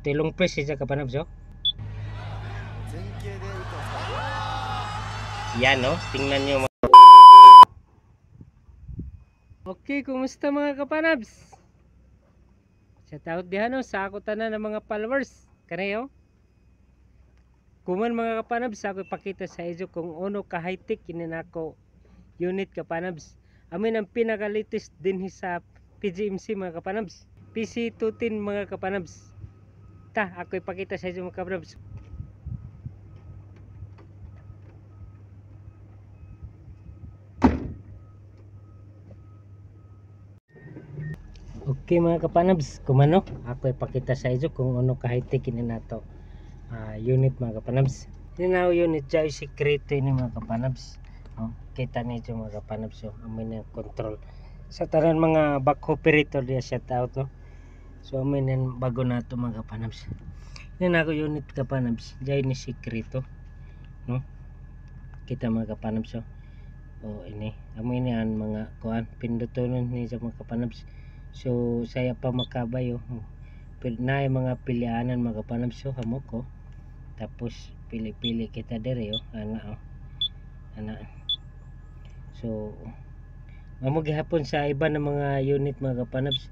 Tilong press siya kapanabs, oh. Yan, no? Tingnan nyo. Okay, kumusta mga kapanabs? Shout out dihan, no? Sa ako tanan ng mga followers. Kanayo? Kuman mga kapanabs, ako ipakita sa inyo kung ano ka high-tech kinin ako unit kapanabs. Amin ang pinaka-latest din sa PGMC mga kapanabs. PC210 mga kapanabs. Ako ipakita sa inyo mga kapanabs. Okay mga kapanabs, kumano ako ipakita sa inyo kung ano ka high-tech kinin nato unit mga kapanabs. Now unit dyan sikreto ini mga kapanabs. Kita niyo mga kapanabs, so amin yung control sa tanan mga back operator dia shout out, no. So amin yung bago nato mga kapanabs. Yan ako unit kapanabs, dyan ni sikreto, no. Kita mga kapanabs, so ini amin yan mga kuan pindutunon ni sa mga kapanabs. So saya pa makabayo, na mga pilianan mga kapanabs, so hamok ko. Tapos pili-pili kita dire, ana. So amo gihapon sa iba ng mga unit mga kapanabs,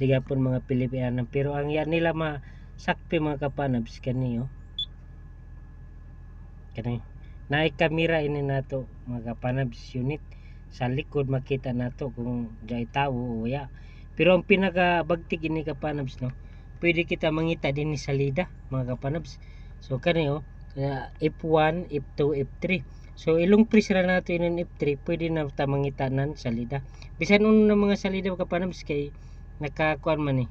gihapon mga pilipianan, pero ang yan nila masakpi mga kapanabs kani, kani naay kamera ini nato mga kapanabs unit sa likod, makita nato kung jay tawo o ya. Pero ang pinaka bagtig ini kapanabs, no, pwede kita mangita din sa salida mga kapanabs. So kani F1, F2, F3. So ilong press ra nato inon F3, pwede na ta mangitanan salida. Bisan uno ng mga salida kapanabs kay nakakuan man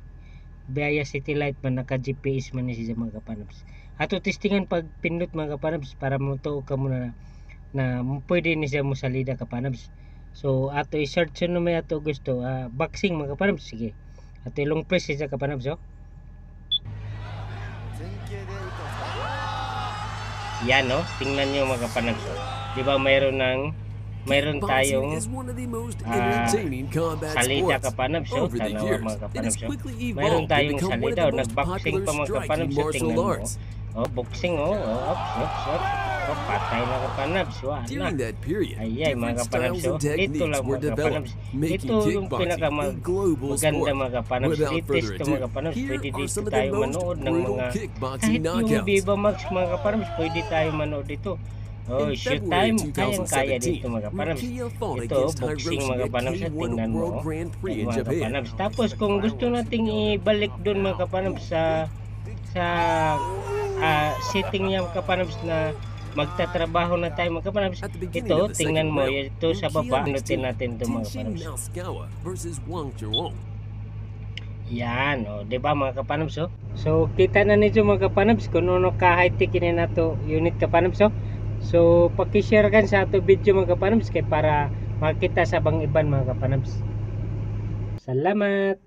Biaya City Light man, naka GPS man ni siya mga kapanabs. Ato testingan pag pindot mga kapanabs para mutuo ka muna na pwede ni siya mo salida kapanabs. So ato i-search no may ato gusto boxing mga kapanabs. Sige, ato ilong press siya kapanabs, Yan, no, tingnan nyo mga kapanabs, di ba mayroon tayong salida kapanabs, tanawa mga kapanabs, mayroon tayong salida, nagboxing pa mga kapanabs, tingnan mo, boxing, patay na kapanabs, ayay mga kapanabs, dito lang mga kapanabs, ito yung pinaka maganda mga kapanabs, latest mga kapanabs, pwede dito tayo manood ng mga, kahit yung Viva Max mga kapanabs, pwede tayo manood dito. Showtime, kayang-kaya dito mga kapanabs. Ito, boxing mga kapanabs, tingnan mo mga kapanabs. Tapos kung gusto nating ibalik doon mga kapanabs sa setting niya mga kapanabs na magtatrabaho na tayo mga kapanabs, ito, tingnan mo, ito sa baba, anutin natin ito mga kapanabs. Yan, diba mga kapanabs, So kita na nito mga kapanabs kung ano ka high-tech ini nato unit kapanabs, So paki-share kan sa ato video mga kapanabs kay para makita sa bang iban mga kapanabs. Salamat.